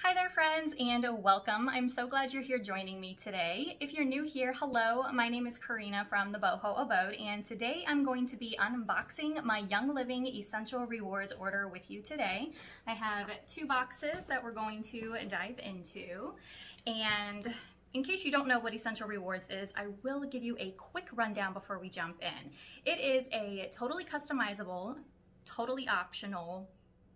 Hi there friends and welcome. I'm so glad you're here joining me today. If you're new here, hello, my name is Karina from the Boho Abode and today I'm going to be unboxing my Young Living Essential Rewards order with you today. I have two boxes that we're going to dive into, and in case you don't know what Essential Rewards is, I will give you a quick rundown before we jump in. It is a totally customizable, totally optional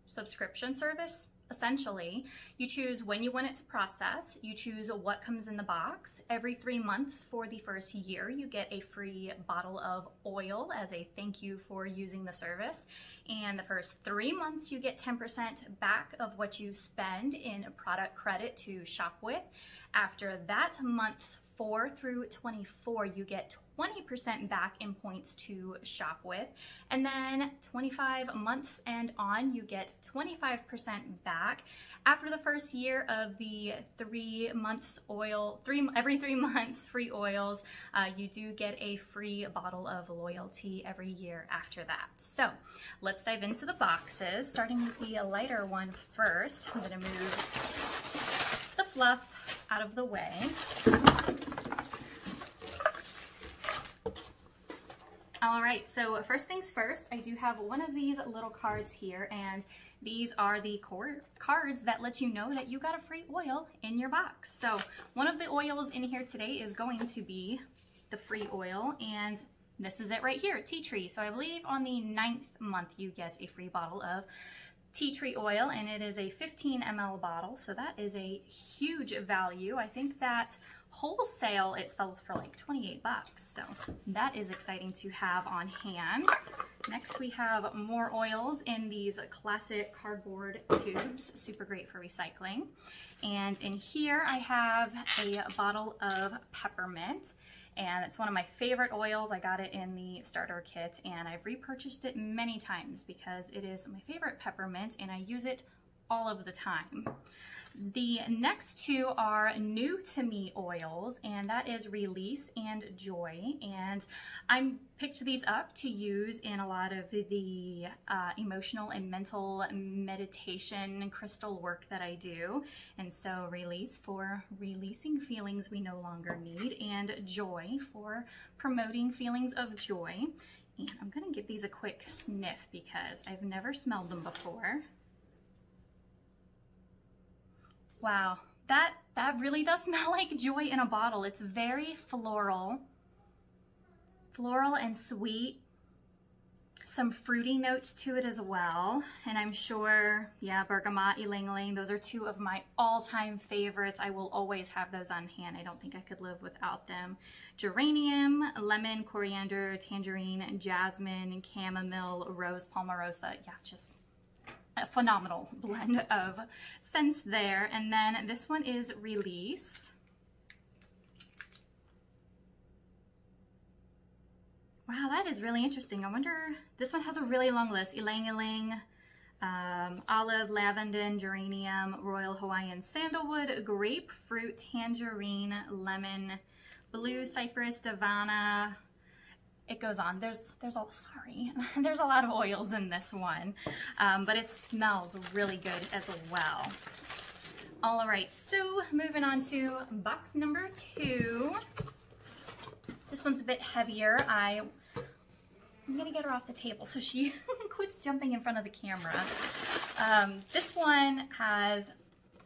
subscription service. Essentially, you choose when you want it to process, you choose what comes in the box. Every 3 months for the first year, you get a free bottle of oil as a thank you for using the service. And the first 3 months, you get 10% back of what you spend in product credit to shop with. After that, months 4 through 24, you get 20% back in points to shop with. And then 25 months and on, you get 25% back. After the first year of the 3 months oil, every 3 months free oils, you do get a free bottle of loyalty every year after that. So let's dive into the boxes, starting with the lighter one first. I'm gonna move the fluff out of the way. All right, so first things first, I do have one of these little cards here, and these are the cards that let you know that you got a free oil in your box. So one of the oils in here today is going to be the free oil, and this is it right here, tea tree. So I believe on the 9th month you get a free bottle of tea tree oil, and it is a 15 ml bottle, so that is a huge value. I think that wholesale it sells for like 28 bucks, so that is exciting to have on hand. Next we have more oils in these classic cardboard tubes, super great for recycling. And in here I have a bottle of Peppermint, and it's one of my favorite oils. I got it in the starter kit and I've repurchased it many times because it is my favorite peppermint and I use it all of the time. The next two are new to me oils, and that is Release and Joy. And I picked these up to use in a lot of the emotional and mental meditation crystal work that I do. And so Release for releasing feelings we no longer need, and Joy for promoting feelings of joy. And I'm gonna give these a quick sniff because I've never smelled them before. Wow, that really does smell like joy in a bottle. It's very floral and sweet. Some fruity notes to it as well. And I'm sure, yeah, bergamot, ylang ylang, those are two of my all-time favorites. I will always have those on hand. I don't think I could live without them. Geranium, lemon, coriander, tangerine, jasmine, chamomile, rose, palmarosa. Yeah, just a phenomenal blend of scents there. And then this one is Release. Wow, that is really interesting. I wonder, this one has a really long list. Ylang ylang, olive, lavender, geranium, royal Hawaiian sandalwood, grapefruit, tangerine, lemon, blue cypress, davana. It goes on. There's a lot of oils in this one, but it smells really good as well. All right, so moving on to box number 2. This one's a bit heavier. I'm gonna get her off the table so she quits jumping in front of the camera. This one has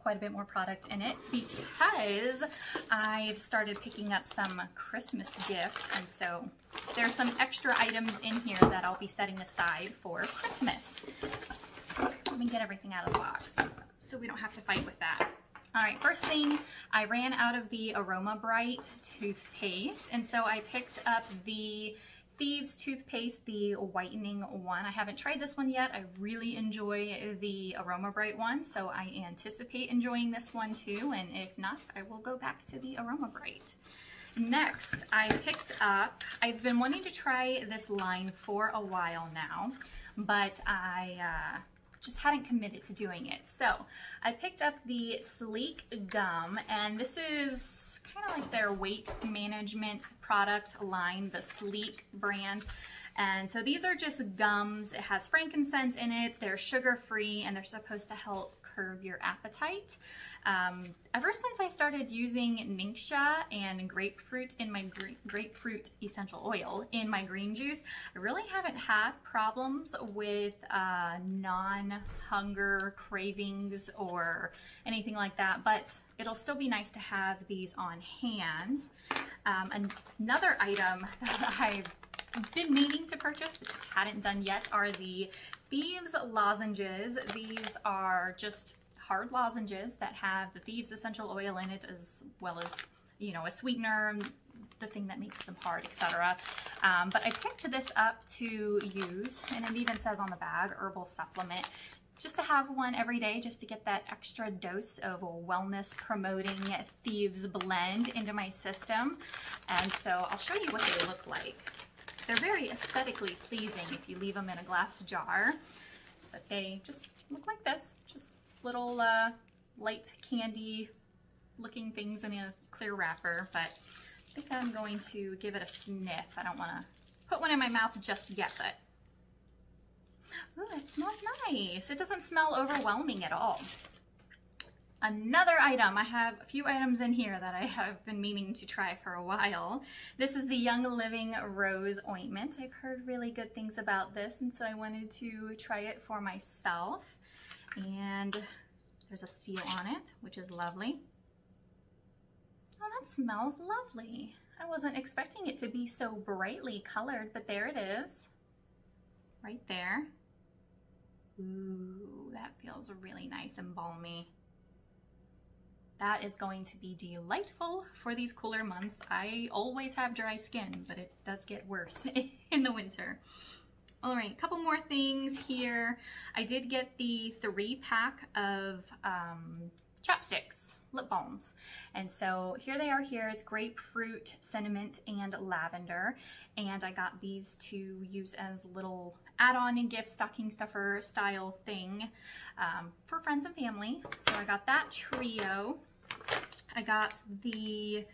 quite a bit more product in it because I've started picking up some Christmas gifts, and so there's some extra items in here that I'll be setting aside for Christmas. Let me get everything out of the box so we don't have to fight with that. All right, first thing, I ran out of the Aroma Bright toothpaste, and so I picked up the Thieves Toothpaste, the whitening one. I haven't tried this one yet. I really enjoy the Aroma Bright one, so I anticipate enjoying this one too, and if not, I will go back to the Aroma Bright. Next, I picked up, I've been wanting to try this line for a while now, but I just hadn't committed to doing it. So I picked up the Sleek Gum, and this is kind of like their weight management product line, the Sleek brand. And so these are just gums. It has frankincense in it. They're sugar-free, and they're supposed to help curb your appetite. Ever since I started using Ningxia and grapefruit in my grapefruit essential oil in my green juice, I really haven't had problems with non-hunger cravings or anything like that, but it'll still be nice to have these on hand. Another item that I've been meaning to purchase but just hadn't done yet are the Thieves Lozenges. These are just hard lozenges that have the Thieves essential oil in it, as well as, you know, a sweetener, the thing that makes them hard, etc. But I picked this up to use, and it even says on the bag, herbal supplement, just to have one every day, just to get that extra dose of a wellness promoting Thieves blend into my system. And so I'll show you what they look like. They're very aesthetically pleasing if you leave them in a glass jar, but they just look like this, just little light candy looking things in a clear wrapper. But I think I'm going to give it a sniff. I don't want to put one in my mouth just yet, but ooh, it smells nice. It doesn't smell overwhelming at all. Another item, I have a few items in here that I have been meaning to try for a while. This is the Young Living Rose Ointment. I've heard really good things about this, and so I wanted to try it for myself. And there's a seal on it, which is lovely. Oh, that smells lovely. I wasn't expecting it to be so brightly colored, but there it is, right there. Ooh, that feels really nice and balmy. That is going to be delightful for these cooler months. I always have dry skin, but it does get worse in the winter. All right, a couple more things here. I did get the 3-pack of Chapsticks Lip Balms. And so here they are here. It's grapefruit, cinnamon, and lavender. And I got these to use as little add-on and gift stocking stuffer style thing for friends and family. So I got that trio. I got the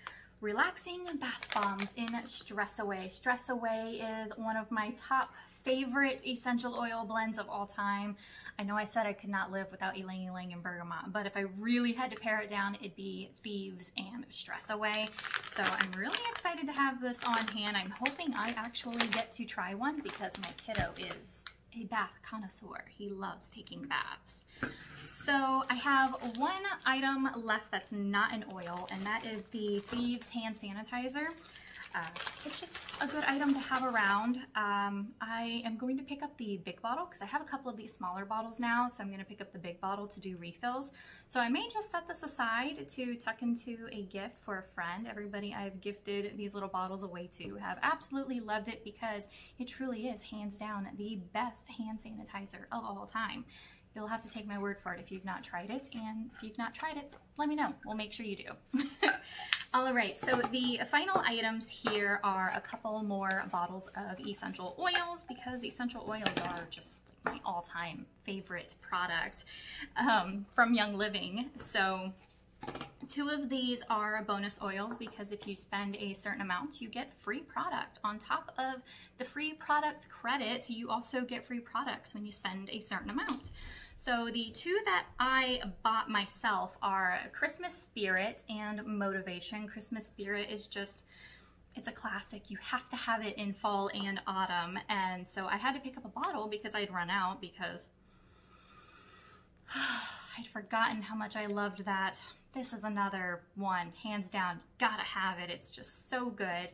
Relaxing Bath Bombs in Stress Away. Stress Away is one of my top favorite essential oil blends of all time. I know I said I could not live without ylang ylang and bergamot, but if I really had to pare it down, it'd be Thieves and Stress Away. So I'm really excited to have this on hand. I'm hoping I actually get to try one because my kiddo is a bath connoisseur. He loves taking baths. So I have one item left that's not an oil, and that is the Thieves hand sanitizer. It's just a good item to have around. I am going to pick up the big bottle because I have a couple of these smaller bottles now, so I'm going to pick up the big bottle to do refills. So I may just set this aside to tuck into a gift for a friend. Everybody I've gifted these little bottles away to have absolutely loved it because it truly is hands down the best hand sanitizer of all time. You'll have to take my word for it if you've not tried it, and if you've not tried it, let me know. We'll make sure you do. All right, so the final items here are a couple more bottles of essential oils because essential oils are just like my all-time favorite product from Young Living. So 2 of these are bonus oils because if you spend a certain amount, you get free product. On top of the free product credit, you also get free products when you spend a certain amount. So the 2 that I bought myself are Christmas Spirit and Motivation. Christmas Spirit is just, it's a classic. You have to have it in fall and autumn. And so I had to pick up a bottle because I'd run out because I'd forgotten how much I loved that. This is another one, hands down, gotta have it. It's just so good.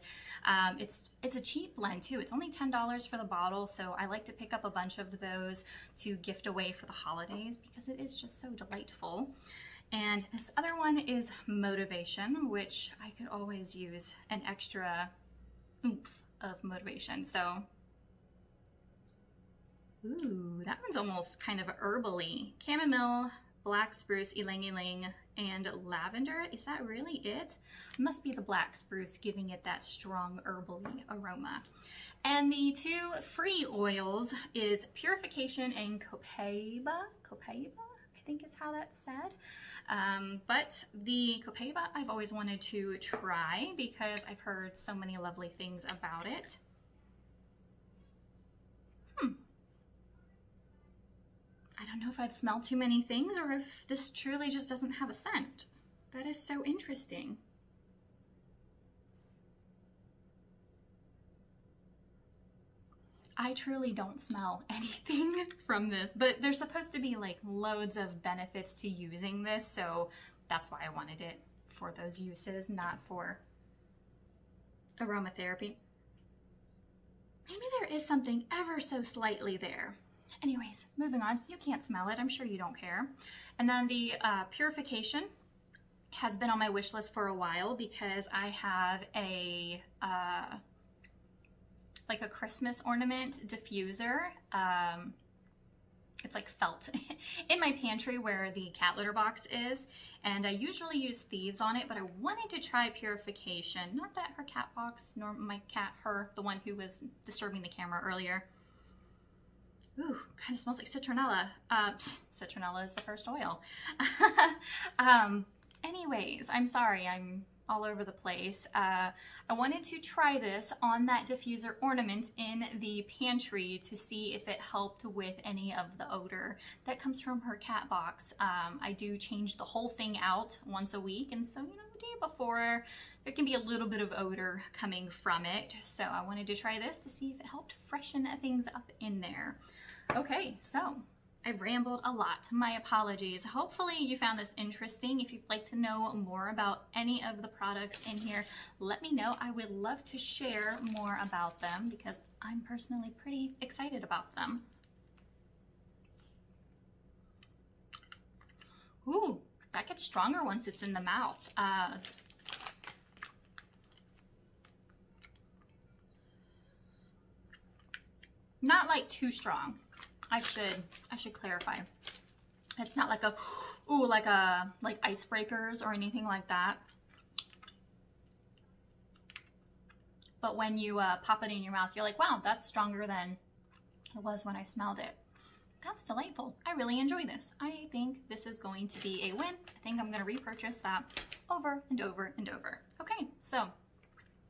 It's a cheap blend too. It's only $10 for the bottle, so I like to pick up a bunch of those to gift away for the holidays because it is just so delightful. And this other one is Motivation, which I could always use an extra oomph of motivation. So, ooh, that one's almost kind of herbally. Chamomile, black spruce, ylang ylang, and lavender. Is that really it? It must be the black spruce giving it that strong herbally aroma. And the 2 free oils is Purification and Copaiba. Copaiba, I think is how that's said. But the Copaiba I've always wanted to try because I've heard so many lovely things about it. I don't know if I've smelled too many things or if this truly just doesn't have a scent. That is so interesting. I truly don't smell anything from this, but there's supposed to be like loads of benefits to using this, so that's why I wanted it for those uses, not for aromatherapy. Maybe there is something ever so slightly there. Anyways, moving on. You can't smell it. I'm sure you don't care. And then the Purification has been on my wish list for a while because I have a like a Christmas ornament diffuser. It's like felt in my pantry where the cat litter box is, and I usually use Thieves on it, but I wanted to try Purification. Not that her cat box, nor my cat, her, the one who was disturbing the camera earlier. Ooh, kind of smells like citronella. Citronella is the first oil. Anyways, I'm sorry, I'm all over the place. I wanted to try this on that diffuser ornament in the pantry to see if it helped with any of the odor that comes from her cat box. I do change the whole thing out once a week, and so, you know, the day before, there can be a little bit of odor coming from it. So I wanted to try this to see if it helped freshen things up in there. Okay, so I've rambled a lot. My apologies. Hopefully you found this interesting. If you'd like to know more about any of the products in here, let me know. I would love to share more about them because I'm personally pretty excited about them. Ooh, that gets stronger once it's in the mouth. Not like too strong. I should clarify. It's not like a, ooh, like icebreakers or anything like that. But when you pop it in your mouth, you're like, wow, that's stronger than it was when I smelled it. That's delightful. I really enjoy this. I think this is going to be a win. I think I'm going to repurchase that over and over and over. Okay, so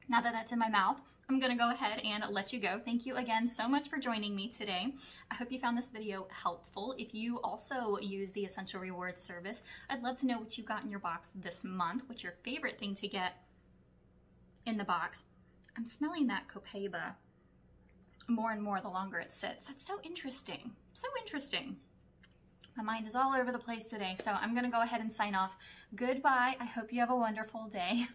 now that that's in my mouth, I'm gonna go ahead and let you go. Thank you again so much for joining me today. I hope you found this video helpful. If you also use the Essential Rewards service, I'd love to know what you got in your box this month. What's your favorite thing to get in the box? I'm smelling that copaiba more and more the longer it sits. That's so interesting, so interesting. My mind is all over the place today, so I'm gonna go ahead and sign off. Goodbye, I hope you have a wonderful day.